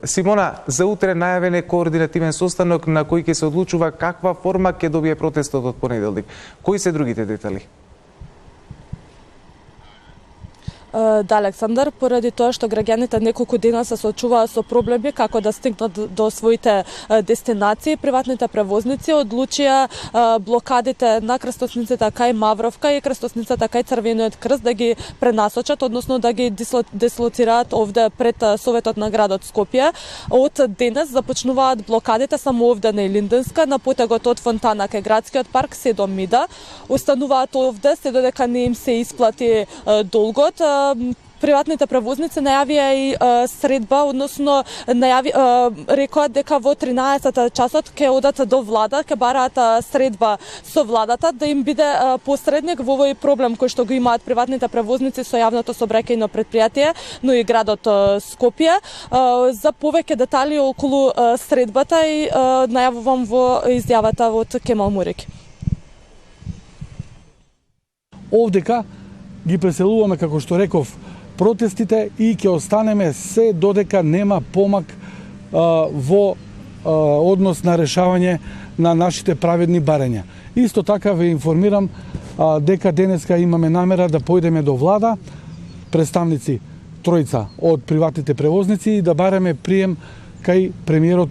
Симона, за утре најавен е координативен состанок на кој ќе се одлучува каква форма ќе добие протестот од понеделник. Кои се другите детали? Да, Александар, поради тоа што граѓаните неколку дена се соочуваат со проблеми како да стигнат до своите дестинации, приватните превозници одлучија блокадите на крстосниците кај Мавровка и крстосницата кај Црвениот крст да ги пренасочат, односно да ги дислоцираат овде пред Советот на градот Скопје. Од денес започнуваат блокадите само овде на Илинденска, на потегот од Фонтана кај градскиот парк се до Мида. Остануваат овде се додека не им се исплати долгот. Приватните превозници најавија и средба, односно рекоа дека во 13 часот ќе одат до влада, ќе бараат средба со владата да им биде посредник во овој проблем кој што го имаат приватните превозници со јавното сообраќајно претпријатие, но и градот Скопје. За повеќе детали околу средбата и најавувам во изјавата од Кемал Мурик. Овдека ги преселуваме, како што реков, протестите и ќе останеме се додека нема помак во однос на решавање на нашите праведни барања. Исто така ве информирам дека денеска имаме намера да појдеме до влада, представници тројца од приватните превозници и да бараме прием кај премиерот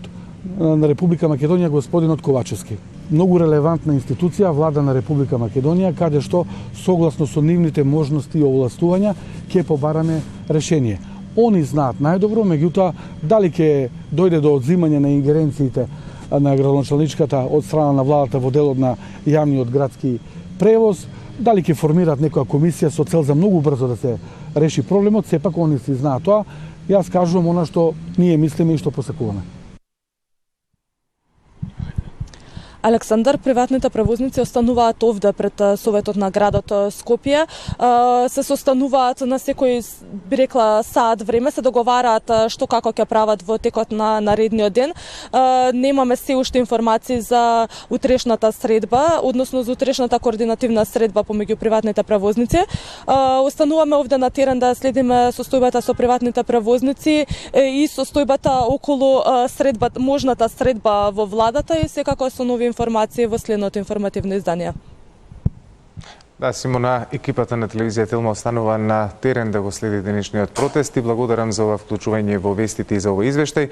на Република Македонија господинот Ковачевски. Многу релевантна институција, влада на Република Македонија, каде што согласно со нивните можности и овластувања ќе побараме решение. Они знаат најдобро, меѓутоа дали ќе дојде до одзимање на ингеренциите на градоначалничката од страна на владата во делот на јавниот градски превоз, дали ќе формираат некоја комисија со цел за многу брзо да се реши проблемот, сепак они си знаат тоа. Јас кажувам она што ние мислиме и што посекуваме. Александар, приватните превозници остануваат овде пред Советот на градот Скопје. Се состануваат на секој, би рекла, саат време, се договараат што како ќе прават во текот на наредниот ден. Немаме се уште информации за утрешната средба, односно за утрешната координативна средба помеѓу приватните превозници. Остануваме овде на терен да следиме состојбата со приватните превозници и состојбата околу можната средба во владата и секако со нови информации во следното информативно издание. Да, Симона, екипата на телевизија Телма останува на терен да го следи денешниот протест и благодарам за ова вклучување во вестите и за овој извештај.